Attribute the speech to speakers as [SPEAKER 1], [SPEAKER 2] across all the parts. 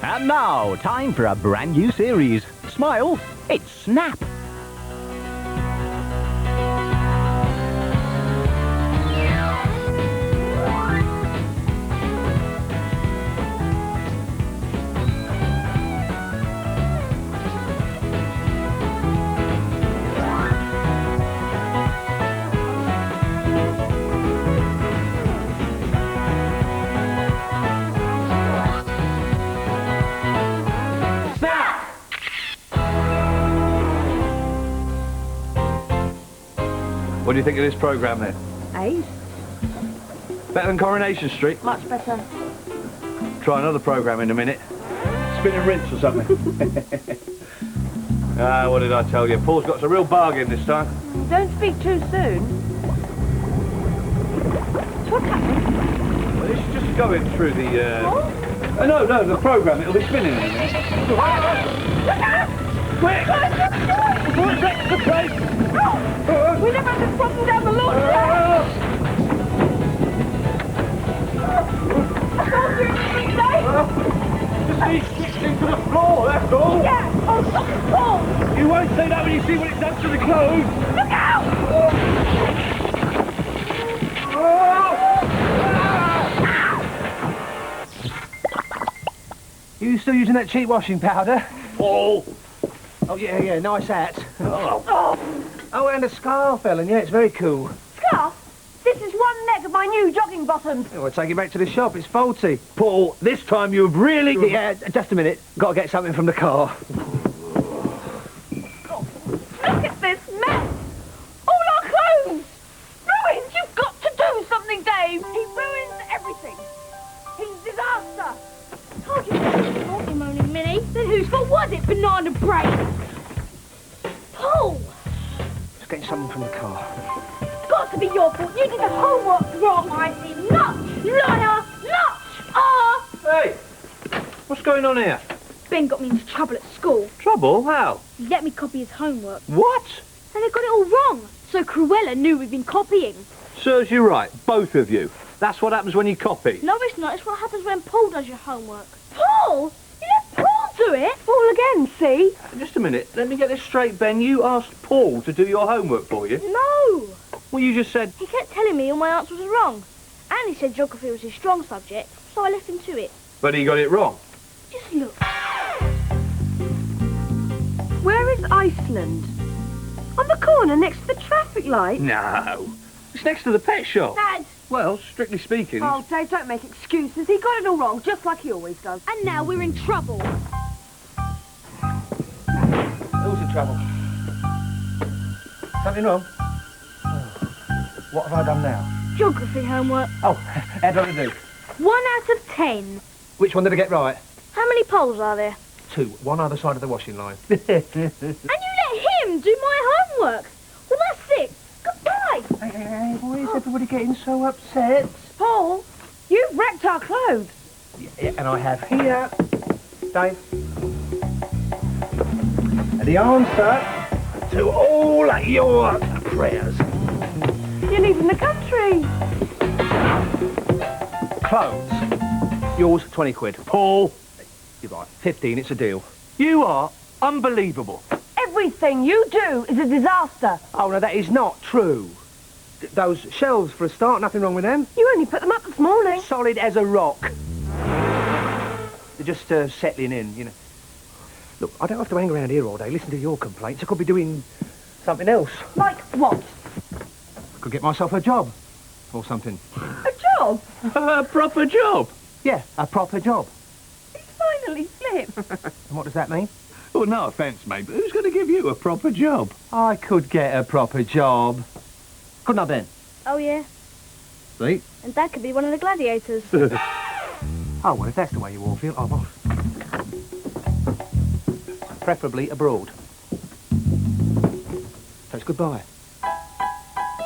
[SPEAKER 1] And now, time for a brand new series. Smile, it's Snap.
[SPEAKER 2] What do you think of this programme then?
[SPEAKER 3] Ace?
[SPEAKER 2] Better than Coronation Street?
[SPEAKER 3] Much better.
[SPEAKER 2] Try another programme in a minute. Spin and rinse or something. What did I tell you? Paul's got a real bargain this time.
[SPEAKER 3] Don't speak too soon. What's happening?
[SPEAKER 2] Well, this is just going through the...
[SPEAKER 3] What?
[SPEAKER 2] No, the programme. It'll be spinning in a minute. Quick! Before it wrecks the place!
[SPEAKER 3] We never had this problem down the lawn.
[SPEAKER 2] Just need switched into the floor, that's all.
[SPEAKER 3] Yeah, oh, stop it, Paul.
[SPEAKER 2] You won't say that when you see what it's done to the clothes.
[SPEAKER 3] Look out!
[SPEAKER 4] You still using that cheap washing powder?
[SPEAKER 2] Paul!
[SPEAKER 4] Oh, yeah, nice hat.
[SPEAKER 3] Oh.
[SPEAKER 4] Oh, and a scarf, Ellen. Yeah, it's very cool.
[SPEAKER 3] Scarf? This is one leg of my new jogging bottoms.
[SPEAKER 4] Oh, I'll take it back to the shop. It's faulty.
[SPEAKER 2] Paul, this time you've really...
[SPEAKER 4] Yeah, just a minute. Got to get something from the car.
[SPEAKER 3] Oh, look at this mess. All our clothes. Ruined. You've got to do something, Dave. He ruins everything. He's disaster. Told you it was faulty, moaning Minnie. Then whose fault was it, banana brain? Paul!
[SPEAKER 4] Just getting something from the car.
[SPEAKER 3] Got to be your fault. You did the homework wrong. I see. Not liar. Not.
[SPEAKER 2] Hey! What's going on here?
[SPEAKER 3] Ben got me into trouble at school.
[SPEAKER 2] Trouble? How?
[SPEAKER 3] He let me copy his homework.
[SPEAKER 2] What?
[SPEAKER 3] And they got it all wrong. So Cruella knew we'd been copying.
[SPEAKER 2] Serves you right, both of you. That's what happens when you copy.
[SPEAKER 3] No, it's not. It's what happens when Paul does your homework. Paul? You let Paul do it? Paul again, see?
[SPEAKER 2] Just a minute, let me get this straight, Ben. You asked Paul to do your homework for you?
[SPEAKER 3] No.
[SPEAKER 2] Well, you just said...
[SPEAKER 3] He kept telling me all my answers were wrong. And he said geography was his strong subject, so I left him to it.
[SPEAKER 2] But he got it wrong.
[SPEAKER 3] Just look.
[SPEAKER 5] Where is Iceland? On the corner next to the traffic light?
[SPEAKER 2] No. It's next to the pet shop.
[SPEAKER 3] Dad!
[SPEAKER 2] Well, strictly speaking...
[SPEAKER 5] Oh, Dave, don't make excuses. He got it all wrong, just like he always does.
[SPEAKER 3] And now we're in trouble.
[SPEAKER 4] Who's in trouble? Something wrong? Oh. What have I done now?
[SPEAKER 3] Geography homework.
[SPEAKER 4] Oh, how do I do?
[SPEAKER 3] 1 out of 10.
[SPEAKER 4] Which one did I get right?
[SPEAKER 3] How many poles are there?
[SPEAKER 4] 2. One either side of the washing line.
[SPEAKER 3] And you let him do my homework? Well, that's it. Goodbye.
[SPEAKER 4] Hey, why is everybody getting so upset?
[SPEAKER 5] Paul, you've wrecked our clothes.
[SPEAKER 4] Yeah, and I have here, Dave, the answer to all your prayers.
[SPEAKER 5] You're leaving the country.
[SPEAKER 4] Clothes. Yours, 20 quid.
[SPEAKER 2] Paul,
[SPEAKER 4] You're right, 15, it's a deal.
[SPEAKER 2] you are unbelievable.
[SPEAKER 5] Everything you do is a disaster.
[SPEAKER 4] Oh, no, that is not true. Those shelves, for a start, nothing wrong with them.
[SPEAKER 5] You only put them up this morning.
[SPEAKER 4] Solid as a rock. They're just settling in, you know. Look, I don't have to hang around here all day, listen to your complaints. I could be doing something else.
[SPEAKER 5] Like what?
[SPEAKER 4] I could get myself a job. Or something.
[SPEAKER 5] A job?
[SPEAKER 2] A proper job.
[SPEAKER 4] Yeah, a proper job.
[SPEAKER 5] It's finally slipped.
[SPEAKER 4] And what does that mean?
[SPEAKER 2] Well, no offence, mate, but who's going to give you a proper job?
[SPEAKER 4] I could get a proper job. Couldn't I, Ben?
[SPEAKER 3] Oh, yeah.
[SPEAKER 4] See?
[SPEAKER 3] And Dad could be one of the gladiators.
[SPEAKER 4] Oh, well, if that's the way you all feel, I'm off. Preferably abroad. So it's goodbye.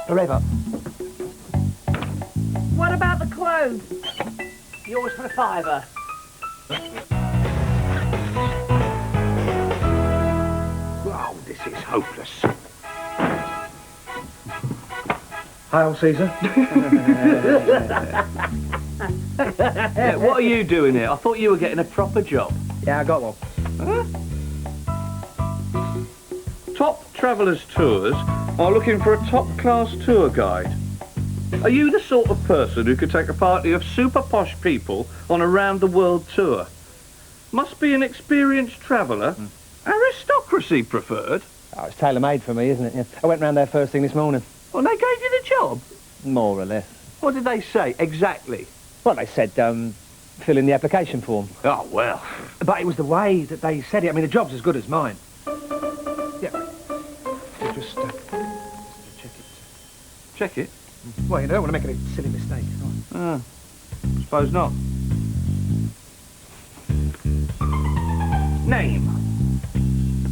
[SPEAKER 4] Forever.
[SPEAKER 5] What about the clothes?
[SPEAKER 4] Yours for a fiver.
[SPEAKER 2] Oh, this is hopeless.
[SPEAKER 4] Hail Caesar.
[SPEAKER 2] Yeah, what are you doing here? I thought you were getting a proper job.
[SPEAKER 4] Yeah, I got one.
[SPEAKER 2] Top Travellers Tours are looking for a top-class tour guide. Are you the sort of person who could take a party of super posh people on a round-the-world tour? Must be an experienced traveller. Aristocracy preferred.
[SPEAKER 4] Oh, it's tailor-made for me, isn't it? Yeah. I went round there first thing this morning.
[SPEAKER 2] Well, they gave you the job.
[SPEAKER 4] More or less.
[SPEAKER 2] What did they say, exactly?
[SPEAKER 4] Well, they said, fill in the application form.
[SPEAKER 2] Oh, well.
[SPEAKER 4] But it was the way that they said it. I mean, the job's as good as mine. Yeah. We'll just check it.
[SPEAKER 2] Check it.
[SPEAKER 4] Well, you don't want to make any silly mistake.
[SPEAKER 2] Suppose not. Name.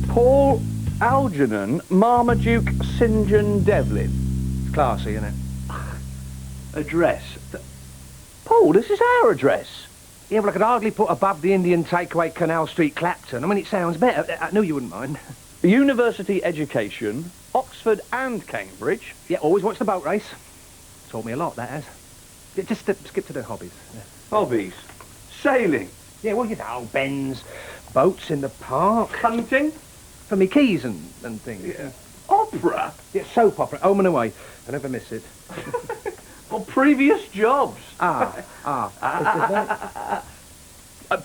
[SPEAKER 2] Paul Algernon Marmaduke St John Devlin.
[SPEAKER 4] It's classy, isn't it?
[SPEAKER 2] Address. Paul, this is our address.
[SPEAKER 4] Yeah, well, I could hardly put above the Indian takeaway Canal Street, Clapton. I mean, it sounds better. I knew you wouldn't mind.
[SPEAKER 2] University education, Oxford and Cambridge.
[SPEAKER 4] Yeah, always watch the boat race. Taught me a lot, that has. Yeah, just skip to the hobbies. Yeah.
[SPEAKER 2] Hobbies. Sailing.
[SPEAKER 4] Yeah, well, you know, bends, boats in the park.
[SPEAKER 2] Hunting.
[SPEAKER 4] For me keys and things.
[SPEAKER 2] Yeah. Opera.
[SPEAKER 4] Yeah, soap opera, home and away. I never miss it.
[SPEAKER 2] Or previous jobs.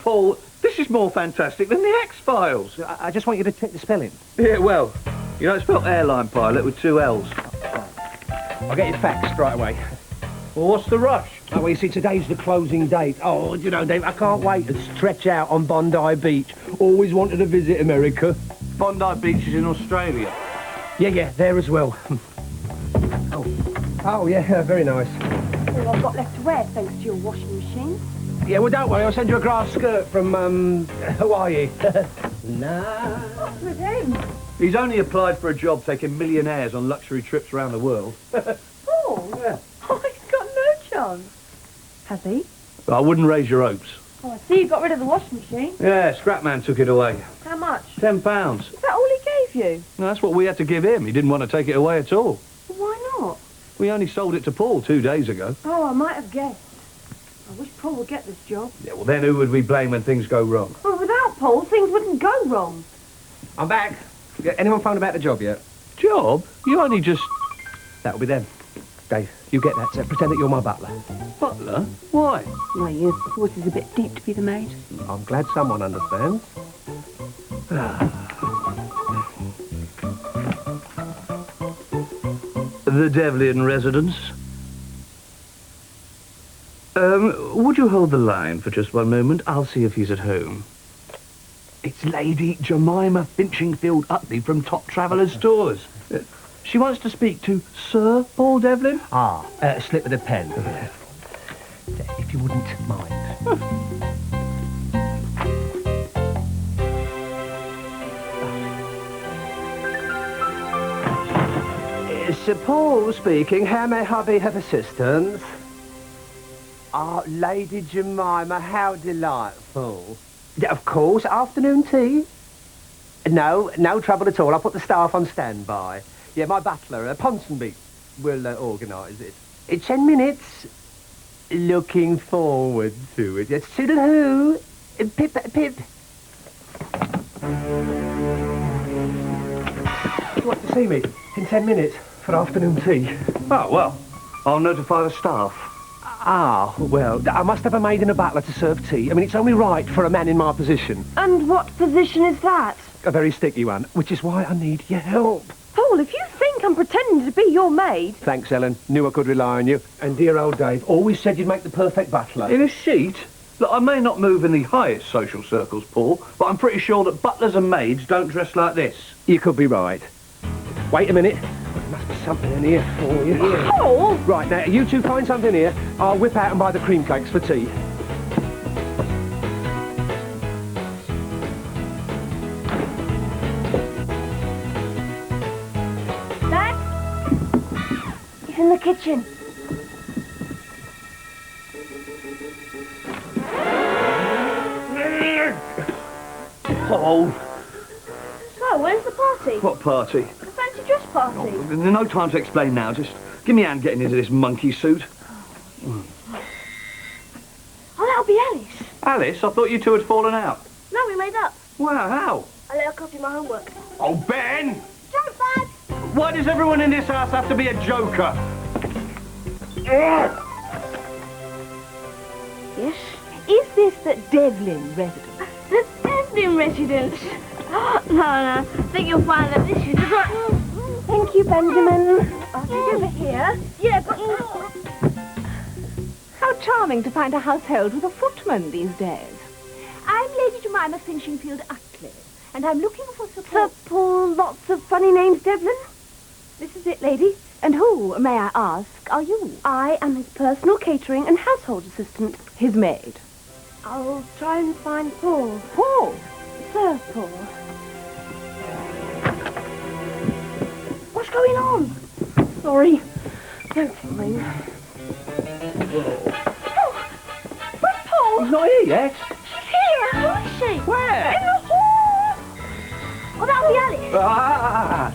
[SPEAKER 2] Paul, this is more fantastic than the X-Files.
[SPEAKER 4] I just want you to check the spelling.
[SPEAKER 2] Yeah, well, you don't spell airline pilot with 2 L's.
[SPEAKER 4] I'll get your facts straight away.
[SPEAKER 2] Well, what's the rush?
[SPEAKER 4] Oh, well, you see, today's the closing date. Oh, you know, Dave, I can't wait to stretch out on Bondi Beach. Always wanted to visit America.
[SPEAKER 2] Bondi Beach is in Australia.
[SPEAKER 4] Yeah, there as well. Oh, yeah, very nice.
[SPEAKER 5] All I've got left to wear, thanks to your washing machine.
[SPEAKER 4] Yeah, well, don't worry, I'll send you a grass skirt from, Hawaii. Nah.
[SPEAKER 5] What's with him?
[SPEAKER 2] He's only applied for a job taking millionaires on luxury trips around the world.
[SPEAKER 5] Paul?
[SPEAKER 2] Yeah.
[SPEAKER 5] Oh, he's got no chance. Has he?
[SPEAKER 2] I wouldn't raise your hopes.
[SPEAKER 5] Oh, I see you got rid of the washing machine.
[SPEAKER 2] Yeah, Scrapman took it away.
[SPEAKER 5] How much?
[SPEAKER 2] £10.
[SPEAKER 5] Is that all he gave you?
[SPEAKER 2] No, that's what we had to give him. He didn't want to take it away at all.
[SPEAKER 5] Well, why not?
[SPEAKER 2] We only sold it to Paul 2 days ago.
[SPEAKER 5] Oh, I might have guessed. I wish Paul would get this job.
[SPEAKER 2] Yeah, well, then who would we blame when things go wrong?
[SPEAKER 5] Well, without Paul, things wouldn't go wrong.
[SPEAKER 4] I'm back. Yeah, anyone phoned about the job yet?
[SPEAKER 2] Job? You only just...
[SPEAKER 4] That'll be them. Dave, you get that. So pretend that you're my butler.
[SPEAKER 2] Butler? Why?
[SPEAKER 5] Well, your voice is a bit deep to be the maid.
[SPEAKER 4] I'm glad someone understands.
[SPEAKER 2] The Devlin residence. Would you hold the line for just one moment? I'll see if he's at home. It's Lady Jemima Finchingfield Utley from Top Travellers Tours. She wants to speak to Sir Paul Devlin.
[SPEAKER 4] A slip of the pen. If you wouldn't mind. Sir Paul speaking. How may I be of assistance? Lady Jemima, how delightful. Yeah, of course. Afternoon tea? No trouble at all. I'll put the staff on standby. Yeah, my butler, Ponsonby, will organise it. 10 minutes. Looking forward to it. Yes, toodle-hoo. Pip. You want to see me in 10 minutes for afternoon tea?
[SPEAKER 2] Oh, well, I'll notify the staff.
[SPEAKER 4] Well, I must have a maid and a butler to serve tea. I mean, it's only right for a man in my position.
[SPEAKER 5] And what position is that?
[SPEAKER 4] A very sticky one, which is why I need your help.
[SPEAKER 5] Paul, if you think I'm pretending to be your maid...
[SPEAKER 4] Thanks, Ellen. Knew I could rely on you. And dear old Dave always said you'd make the perfect butler.
[SPEAKER 2] In a sheet? Look, I may not move in the highest social circles, Paul, but I'm pretty sure that butlers and maids don't dress like this.
[SPEAKER 4] You could be right. Wait a minute. There must be something in here for you.
[SPEAKER 5] Paul!
[SPEAKER 4] Right, now, you two find something here. I'll whip out and buy the cream cakes for tea.
[SPEAKER 5] Dad? He's in the kitchen.
[SPEAKER 2] Paul!
[SPEAKER 5] So, when's the party?
[SPEAKER 2] What party?
[SPEAKER 5] The fancy dress party.
[SPEAKER 2] There's no time to explain now. Just give me a hand getting into this monkey suit.
[SPEAKER 5] Oh, that'll be Alice.
[SPEAKER 2] Alice, I thought you two had fallen out.
[SPEAKER 5] No, we made up.
[SPEAKER 2] Wow, how?
[SPEAKER 5] I let her copy my homework.
[SPEAKER 2] Oh, Ben!
[SPEAKER 5] Joke, Dad!
[SPEAKER 2] Why does everyone in this house have to be a joker?
[SPEAKER 3] Yes? Is this the Devlin residence?
[SPEAKER 5] The Devlin residence. No, I think you'll find that this is the right... Thank you, Benjamin.
[SPEAKER 3] I'll take over here.
[SPEAKER 5] Yeah, but...
[SPEAKER 3] How charming to find a household with a footman these days. I'm Lady Jemima Finchingfield Utley, and I'm looking for
[SPEAKER 5] Sir
[SPEAKER 3] support.
[SPEAKER 5] Paul, lots of funny names, Devlin.
[SPEAKER 3] This is it, lady. And who, may I ask, are you?
[SPEAKER 5] I am his personal catering and household assistant.
[SPEAKER 3] His maid.
[SPEAKER 5] I'll try and find Paul.
[SPEAKER 3] Paul?
[SPEAKER 5] Sir Paul. What's going on? Sorry. Don't mind.
[SPEAKER 3] Where's Paul?
[SPEAKER 2] He's not here yet.
[SPEAKER 5] She's here. Who is she?
[SPEAKER 2] Where?
[SPEAKER 5] In the hall. Oh, that'll be Alice.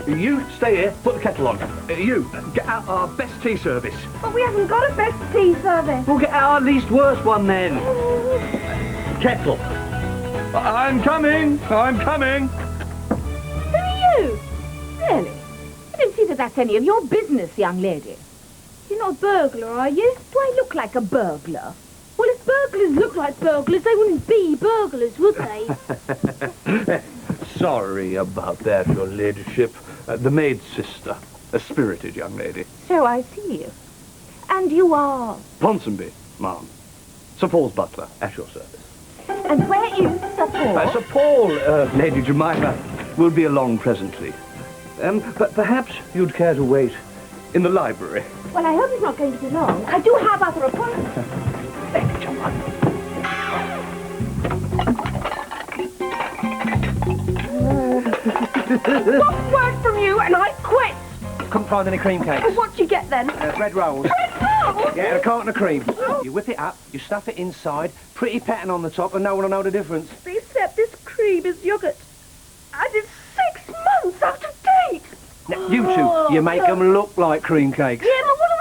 [SPEAKER 2] You stay here, put the kettle on. You, get out our best tea service.
[SPEAKER 5] But we haven't got a best tea service.
[SPEAKER 2] We'll get out our least worst one then. Kettle. I'm coming.
[SPEAKER 3] Who are you? Really? I don't see that that's any of your business, young lady.
[SPEAKER 5] You're not a burglar, are you?
[SPEAKER 3] Do I look like a burglar?
[SPEAKER 5] Well, if burglars look like burglars, they wouldn't be burglars, would they?
[SPEAKER 2] Sorry about that, your ladyship. The maid's sister. A spirited young lady.
[SPEAKER 3] So I see. And you are?
[SPEAKER 2] Ponsonby, ma'am. Sir Paul's butler, at your service.
[SPEAKER 3] And where is Sir Paul?
[SPEAKER 2] Sir Paul, Lady Jemima, will be along presently. But perhaps you'd care to wait in the library.
[SPEAKER 3] Well, I hope it's not going to be long. I do have other appointments.
[SPEAKER 2] Lady Jemima.
[SPEAKER 5] One word from you and I quit.
[SPEAKER 4] Couldn't find any cream cakes.
[SPEAKER 5] What'd you get then?
[SPEAKER 4] Bread rolls.
[SPEAKER 5] Red Bull!
[SPEAKER 4] Yeah, and a carton of cream. You whip it up, you stuff it inside, pretty pattern on the top, and no one will know the difference.
[SPEAKER 5] Except this cream is yoghurt. And it's 6 months out of date.
[SPEAKER 4] Now, you two, you make them look like cream cakes.
[SPEAKER 5] Yeah, but what do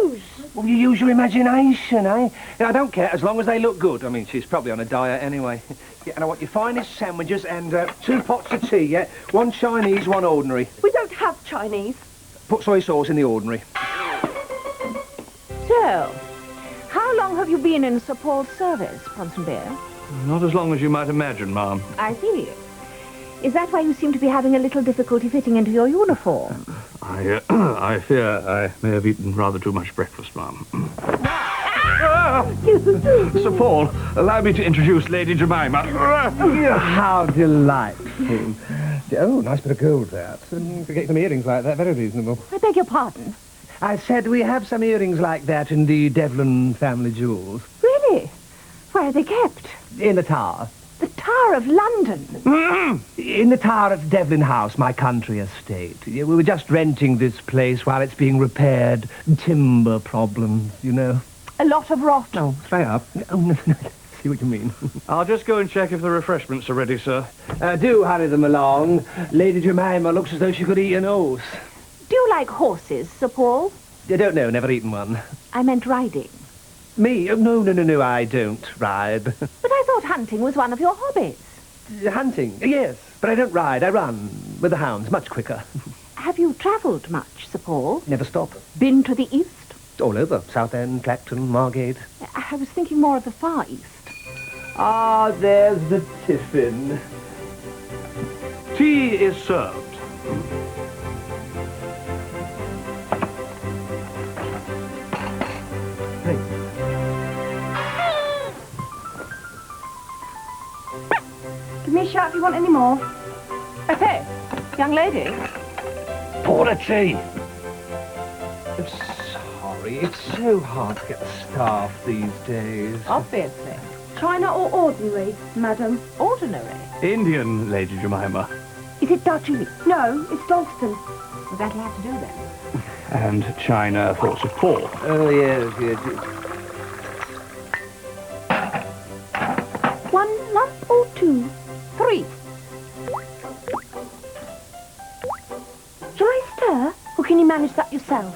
[SPEAKER 5] we use?
[SPEAKER 4] Well, you use your imagination, eh? I don't care, as long as they look good. I mean, she's probably on a diet anyway. Yeah, and I want your finest sandwiches and 2 pots of tea, yeah? 1 Chinese, 1 ordinary.
[SPEAKER 5] We don't have Chinese.
[SPEAKER 4] Put soy sauce in the ordinary.
[SPEAKER 3] So, how long have you been in Sir Paul's service, Ponsonby?
[SPEAKER 2] Not as long as you might imagine, ma'am.
[SPEAKER 3] I see. Is that why you seem to be having a little difficulty fitting into your uniform?
[SPEAKER 2] I fear I may have eaten rather too much breakfast, ma'am. Sir Paul, allow me to introduce Lady Jemima.
[SPEAKER 4] How delightful. Oh, nice bit of gold there. You could get some earrings like that, very reasonable.
[SPEAKER 3] I beg your pardon.
[SPEAKER 4] I said we have some earrings like that in the Devlin family jewels.
[SPEAKER 3] Really? Where are they kept?
[SPEAKER 4] In the Tower.
[SPEAKER 3] The Tower of London.
[SPEAKER 4] In the Tower at Devlin House, my country estate. We were just renting this place while it's being repaired. Timber problems, you know.
[SPEAKER 3] A lot of rot.
[SPEAKER 4] No, straight up. Oh, no. See what you mean.
[SPEAKER 2] I'll just go and check if the refreshments are ready, sir.
[SPEAKER 4] Do hurry them along. Lady Jemima looks as though she could eat an horse.
[SPEAKER 3] Do you like horses, Sir Paul?
[SPEAKER 4] I don't know, never eaten one.
[SPEAKER 3] I meant riding.
[SPEAKER 4] Me? Oh, no, I don't ride.
[SPEAKER 3] But I thought hunting was one of your hobbies.
[SPEAKER 4] Hunting? Yes, but I don't ride, I run. With the hounds, much quicker.
[SPEAKER 3] Have you travelled much, Sir Paul?
[SPEAKER 4] Never stop.
[SPEAKER 3] Been to the east?
[SPEAKER 4] All over. Southend, Clacton, Margate.
[SPEAKER 3] I was thinking more of the Far East.
[SPEAKER 4] Ah, there's the tiffin.
[SPEAKER 2] Tea is served.
[SPEAKER 5] Give me a shout if you want any more.
[SPEAKER 3] Hey, young lady.
[SPEAKER 2] Pour the tea.
[SPEAKER 4] I'm sorry, it's so hard to get the staff these days.
[SPEAKER 3] Obviously.
[SPEAKER 5] China or ordinary, madam?
[SPEAKER 3] Ordinary.
[SPEAKER 2] Indian, Lady Jemima.
[SPEAKER 3] Is it Darjeeling?
[SPEAKER 5] No, it's Dalston.
[SPEAKER 3] Well, that'll have to do then.
[SPEAKER 2] And China for Sir Paul.
[SPEAKER 4] Oh, yes.
[SPEAKER 3] 1 lump or 2? 3.
[SPEAKER 5] Shall I stir, or can you manage that yourself?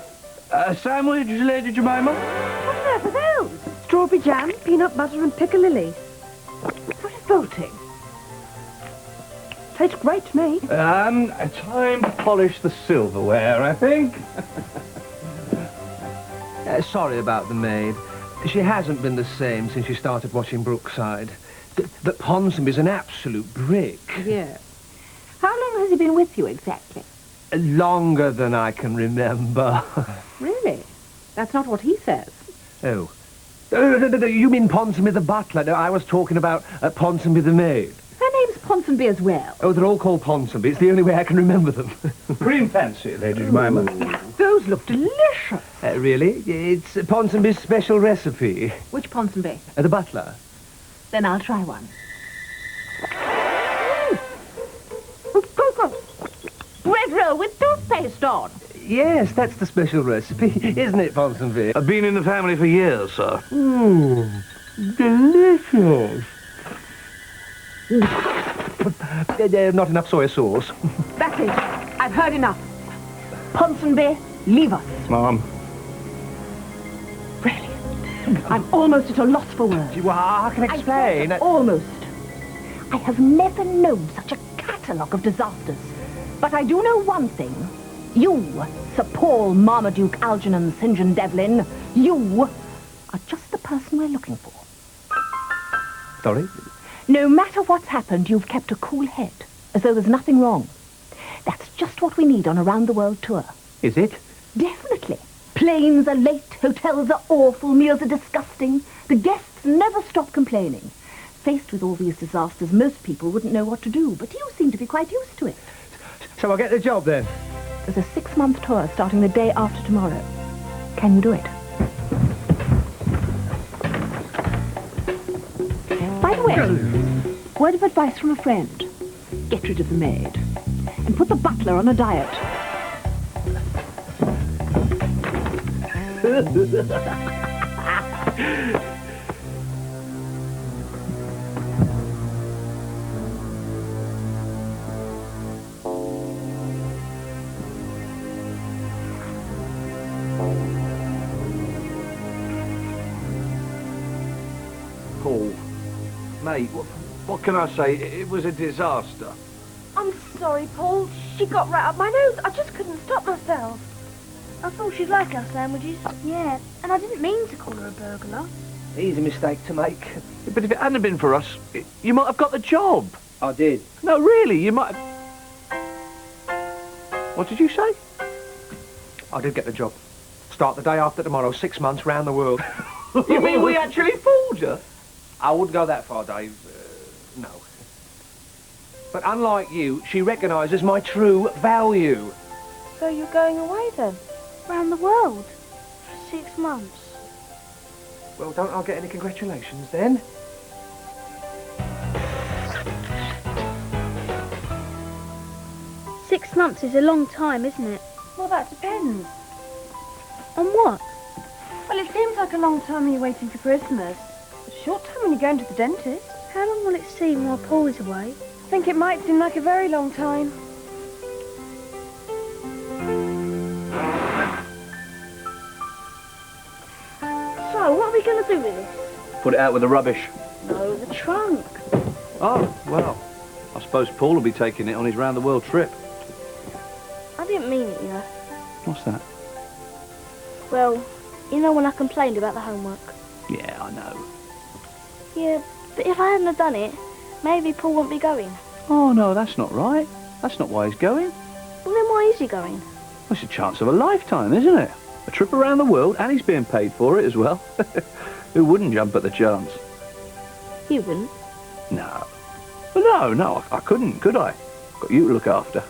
[SPEAKER 2] A sandwich, Lady Jemima?
[SPEAKER 5] What on earth are those? Strawberry jam, peanut butter and piccalilli. What a
[SPEAKER 3] Tastes great to me.
[SPEAKER 2] Time to polish the silverware, I think.
[SPEAKER 4] Sorry about the maid. She hasn't been the same since she started watching Brookside. But Ponsonby's an absolute brick.
[SPEAKER 3] Yeah. How long has he been with you exactly?
[SPEAKER 4] Longer than I can remember.
[SPEAKER 3] Really? That's not what he says.
[SPEAKER 4] Oh. No, you mean Ponsonby the butler? No, I was talking about Ponsonby the maid.
[SPEAKER 3] Her name's Ponsonby as well.
[SPEAKER 4] Oh, they're all called Ponsonby. It's the only way I can remember them.
[SPEAKER 2] Cream fancy, Lady Jemima.
[SPEAKER 3] Those look delicious.
[SPEAKER 4] Really? It's Ponsonby's special recipe.
[SPEAKER 3] Which Ponsonby?
[SPEAKER 4] The butler.
[SPEAKER 3] Then I'll try one. Bread roll with toothpaste on.
[SPEAKER 4] Yes, that's the special recipe, isn't it, Ponsonby?
[SPEAKER 2] I've been in the family for years, sir.
[SPEAKER 4] Delicious. Not enough soy sauce.
[SPEAKER 3] That's it. I've heard enough. Ponsonby, leave us.
[SPEAKER 2] Mom.
[SPEAKER 3] Really? I'm almost at a loss for words.
[SPEAKER 4] Well, I can explain.
[SPEAKER 3] I said almost. I have never known such a catalogue of disasters. But I do know one thing. You, Sir Paul Marmaduke Algernon St. John Devlin, you are just the person we're looking for.
[SPEAKER 4] Sorry?
[SPEAKER 3] No matter what's happened, you've kept a cool head, as though there's nothing wrong. That's just what we need on a round-the-world tour.
[SPEAKER 4] Is it?
[SPEAKER 3] Definitely. Planes are late, hotels are awful, meals are disgusting. The guests never stop complaining. Faced with all these disasters, most people wouldn't know what to do, but you seem to be quite used to it.
[SPEAKER 4] So I'll get the job then?
[SPEAKER 3] There's a 6-month tour starting the day after tomorrow. Can you do it? By the way, word of advice from a friend. Get rid of the maid. And put the butler on a diet.
[SPEAKER 2] Paul. Mate, what can I say? It was a disaster.
[SPEAKER 5] I'm sorry, Paul. She got right up my nose. I just couldn't stop myself. I thought she'd like our sandwiches. Yeah, and I didn't mean to call her a burglar.
[SPEAKER 4] Easy mistake to make.
[SPEAKER 2] But if it hadn't been for us, you might have got the job.
[SPEAKER 4] I did.
[SPEAKER 2] No, really, you might have... What did you say?
[SPEAKER 4] I did get the job. Start the day after tomorrow, 6 months round the world.
[SPEAKER 2] You mean we actually fooled you?
[SPEAKER 4] I wouldn't go that far, Dave. No. But unlike you, she recognises my true value.
[SPEAKER 5] So you're going away then? Round the world? For 6 months?
[SPEAKER 4] Well, don't I get any congratulations then?
[SPEAKER 5] Six months is a long time, isn't it?
[SPEAKER 3] Well, that depends.
[SPEAKER 5] On what?
[SPEAKER 3] Well, it seems like a long time when you're waiting for Christmas. A short time when you're going to the dentist.
[SPEAKER 5] How long will it seem while Paul is away?
[SPEAKER 3] I think it might seem like a very long time.
[SPEAKER 5] So, what are we going to do with this?
[SPEAKER 2] Put it out with the rubbish.
[SPEAKER 5] No, the trunk.
[SPEAKER 2] Oh, well, I suppose Paul will be taking it on his round-the-world trip.
[SPEAKER 5] I didn't mean it, you know.
[SPEAKER 2] What's that?
[SPEAKER 5] Well, you know when I complained about the homework?
[SPEAKER 2] Yeah, I know.
[SPEAKER 5] Yeah, but if I hadn't have done it, maybe Paul wouldn't be going.
[SPEAKER 2] Oh, no, that's not right. That's not why he's going.
[SPEAKER 5] Well, then why is he going?
[SPEAKER 2] Well, it's a chance of a lifetime, isn't it? A trip around the world, and he's being paid for it as well. Who wouldn't jump at the chance?
[SPEAKER 5] You wouldn't.
[SPEAKER 2] No. Well, no, I couldn't, could I? Got you to look after.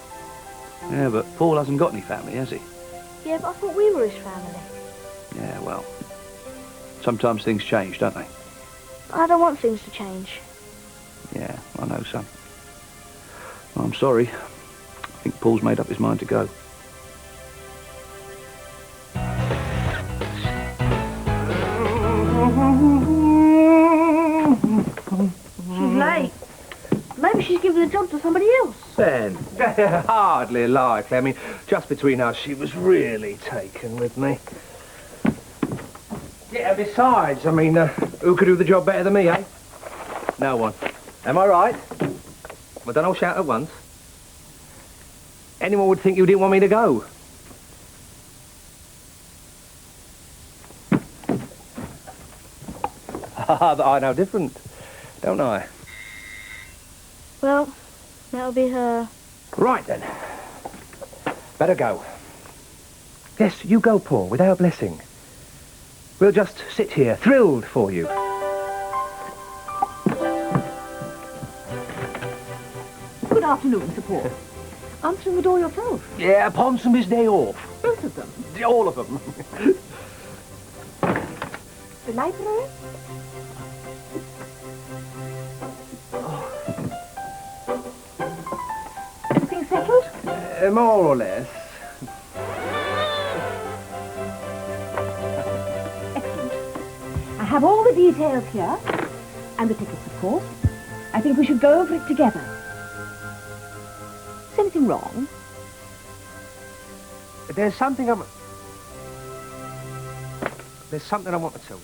[SPEAKER 2] Yeah, but Paul hasn't got any family, has he?
[SPEAKER 5] Yeah, but I thought we were his family.
[SPEAKER 2] Yeah, well, sometimes things change, don't they?
[SPEAKER 5] I don't want things to change.
[SPEAKER 2] Yeah, I know, son. Well, I'm sorry. I think Paul's made up his mind to go.
[SPEAKER 5] She's late. Maybe she's giving the job to somebody else.
[SPEAKER 4] Ben. Hardly likely. I mean, just between us, she was really taken with me. Yeah, besides, I mean, who could do the job better than me, eh? No one. Am I right? Well, don't all shout at once. anyone would think you didn't want me to go. I know different, don't I?
[SPEAKER 5] Well, that'll be her.
[SPEAKER 4] Right then. Better go. Yes, you go, Paul, with our blessing. We'll just sit here, thrilled for you.
[SPEAKER 3] Good afternoon, Sir Paul. Answering the door yourself.
[SPEAKER 4] Yeah, Ponsonby's day off.
[SPEAKER 3] Both of them.
[SPEAKER 4] All of them.
[SPEAKER 3] The library? Everything settled?
[SPEAKER 4] More or less.
[SPEAKER 3] Excellent. I have all the details here. And the tickets, of course. I think we should go over it together. Is anything wrong?
[SPEAKER 4] There's something I want to tell you.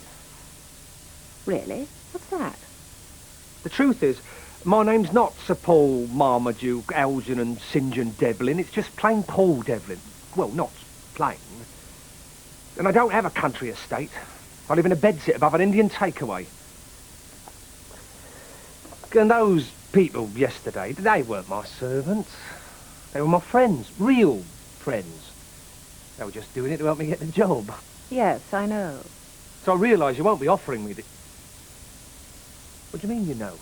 [SPEAKER 3] Really? What's that?
[SPEAKER 4] The truth is, my name's not Sir Paul Marmaduke, Algernon, St John Devlin. It's just plain Paul Devlin. Well, not plain. And I don't have a country estate. I live in a bedsit above an Indian takeaway. And those people yesterday, they weren't my servants. They were my friends, real friends. They were just doing it to help me get the job.
[SPEAKER 3] Yes, I know.
[SPEAKER 4] So I realise you won't be offering me the... What do you mean, you know?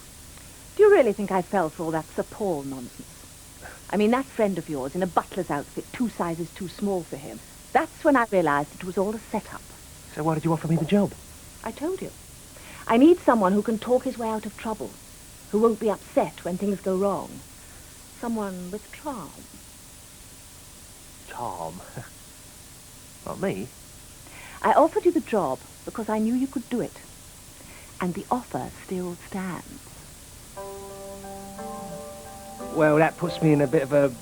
[SPEAKER 3] Do you really think I fell for all that Sir Paul nonsense? I mean, that friend of yours in a butler's outfit, 2 sizes too small for him. That's when I realised it was all a setup.
[SPEAKER 4] So why did you offer me the job?
[SPEAKER 3] I told you. I need someone who can talk his way out of trouble, who won't be upset when things go wrong. Someone with charm.
[SPEAKER 4] Charm? Not me.
[SPEAKER 3] I offered you the job because I knew you could do it. And the offer still stands.
[SPEAKER 4] Well, that puts me in a bit of a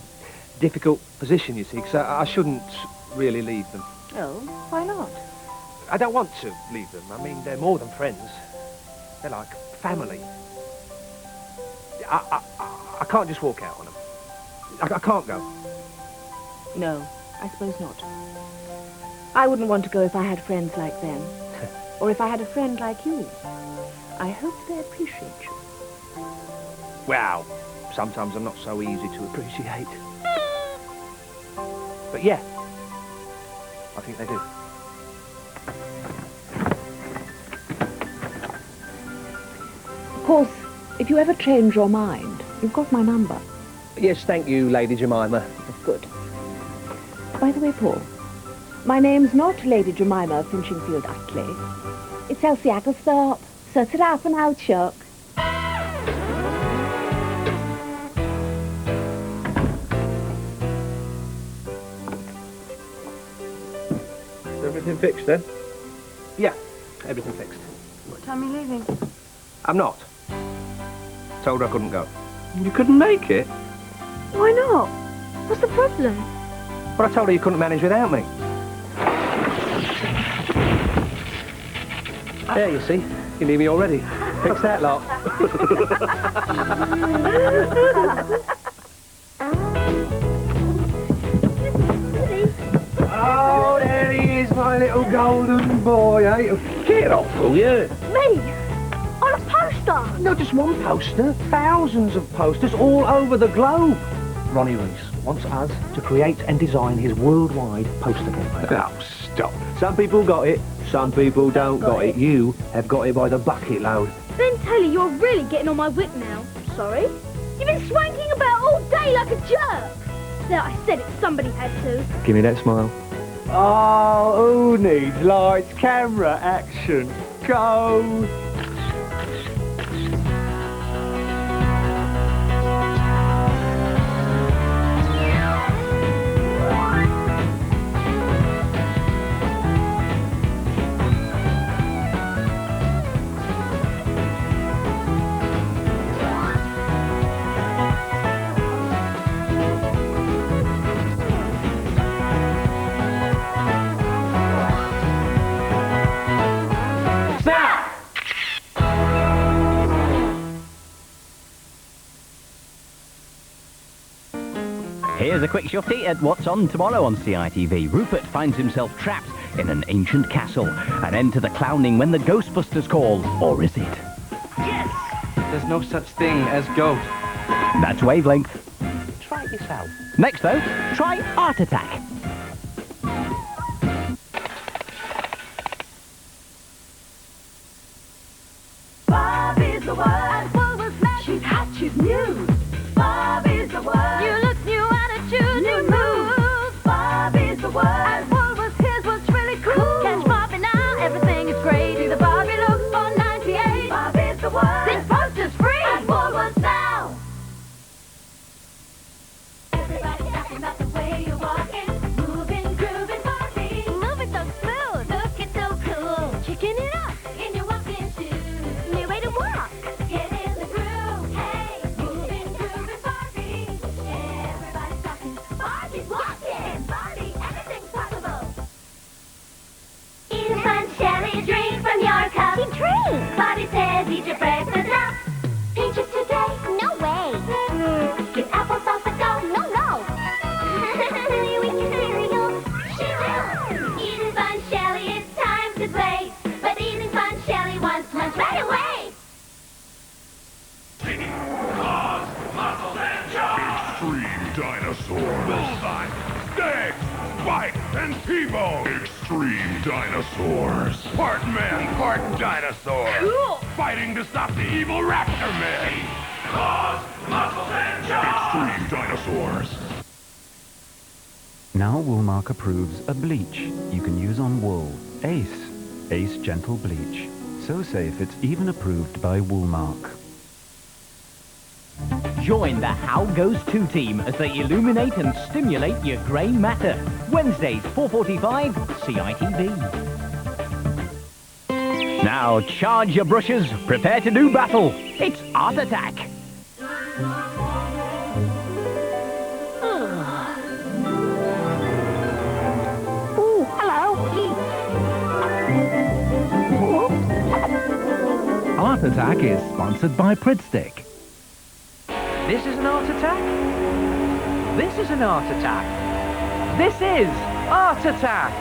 [SPEAKER 4] difficult position, you see, because I shouldn't really leave them.
[SPEAKER 3] Oh, why not?
[SPEAKER 4] I don't want to leave them. I mean, they're more than friends. They're like family. I can't just walk out on them. I can't go.
[SPEAKER 3] No, I suppose not. I wouldn't want to go if I had friends like them. Or if I had a friend like you. I hope they appreciate you.
[SPEAKER 4] Well, sometimes I'm not so easy to appreciate. But yeah, I think they do.
[SPEAKER 3] Of course, if you ever change your mind, you've got my number.
[SPEAKER 4] Yes, thank you, Lady Jemima.
[SPEAKER 3] Good. By the way, Paul, my name's not Lady Jemima of Finchingfield Utley. It's Elsie Agglethorpe. So it's half an out, Chuck.
[SPEAKER 2] Is everything fixed then?
[SPEAKER 4] Yeah, everything fixed.
[SPEAKER 5] What time are you leaving?
[SPEAKER 4] I'm not. Told her I couldn't go.
[SPEAKER 2] You couldn't make it?
[SPEAKER 5] Why not? What's the problem?
[SPEAKER 4] But I told her you couldn't manage without me. There, you see. You need me already. Fix that lot. Oh, there he is, my little golden boy, eh? Get off, will you?
[SPEAKER 5] Me? On a poster?
[SPEAKER 4] Not just one poster, thousands of posters all over the globe. Ronnie Reese wants us to create and design his worldwide poster campaign.
[SPEAKER 2] Oh, stop.
[SPEAKER 4] Some people got it, some people don't got it. You have got it by the bucket load.
[SPEAKER 5] Ben Taylor, you're really getting on my wick now. Sorry? You've been swanking about all day like a jerk. There, I said it, somebody had to.
[SPEAKER 4] Give me that smile. Oh, who needs lights, camera, action? Go!
[SPEAKER 1] Here's a quick shufty at what's on tomorrow on CITV. Rupert finds himself trapped in an ancient castle. An end to the clowning when the Ghostbusters call. Or is it?
[SPEAKER 6] There's no such thing as goat.
[SPEAKER 1] That's Wavelength.
[SPEAKER 4] Try it yourself.
[SPEAKER 1] Next, though, try Art Attack.
[SPEAKER 3] Bob is the word. And Woolworth's mad. She's hot, she's new. Bob is the word. New looks, new attitude, new moves. Bob is the word. And Woolworth's, here's what's really cool. Catch Bobby now, everything is great. Do the Barbie looks for 98. Bob is the word. This poster's free. And Woolworth's now. Everybody's talking about the way you're walking. Moving, grooving, Barbie. Moving so smooth. Looking so cool. Checking it up in your walking shoes. New way to walk. Get in the groove. Hey, moving, grooving, Barbie. Everybody's talking. Barbie's walking. Barbie, anything's possible. Eat a fun shelly, drink from your cup. She drinks. Barbie says eat your breakfast up. Peaches today. No way. Get applesauce and go. No, no. We can cereal. She will. Eat a fun shelly, it's time to play. But eating fun shelly wants lunch right away.
[SPEAKER 7] Extreme dinosaurs. Bullseye, Snake, Spike, and T-Bone. Extreme dinosaurs. Part man, part dinosaur.
[SPEAKER 3] Cool.
[SPEAKER 7] Fighting to stop the evil raptor men. Claws, muscles, and jaws. Extreme dinosaurs.
[SPEAKER 8] Now Woolmark approves a bleach you can use on wool. Ace. Ace Gentle Bleach. So safe it's even approved by Woolmark.
[SPEAKER 1] Join the How Goes 2 team as they illuminate and stimulate your grey matter. Wednesdays, 4:45, CITV. Now charge your brushes, prepare to do battle. It's Art Attack.
[SPEAKER 3] Ooh, hello.
[SPEAKER 9] Art Attack is sponsored by Pridstick.
[SPEAKER 6] This is an art attack? This is an art attack. This is Art Attack!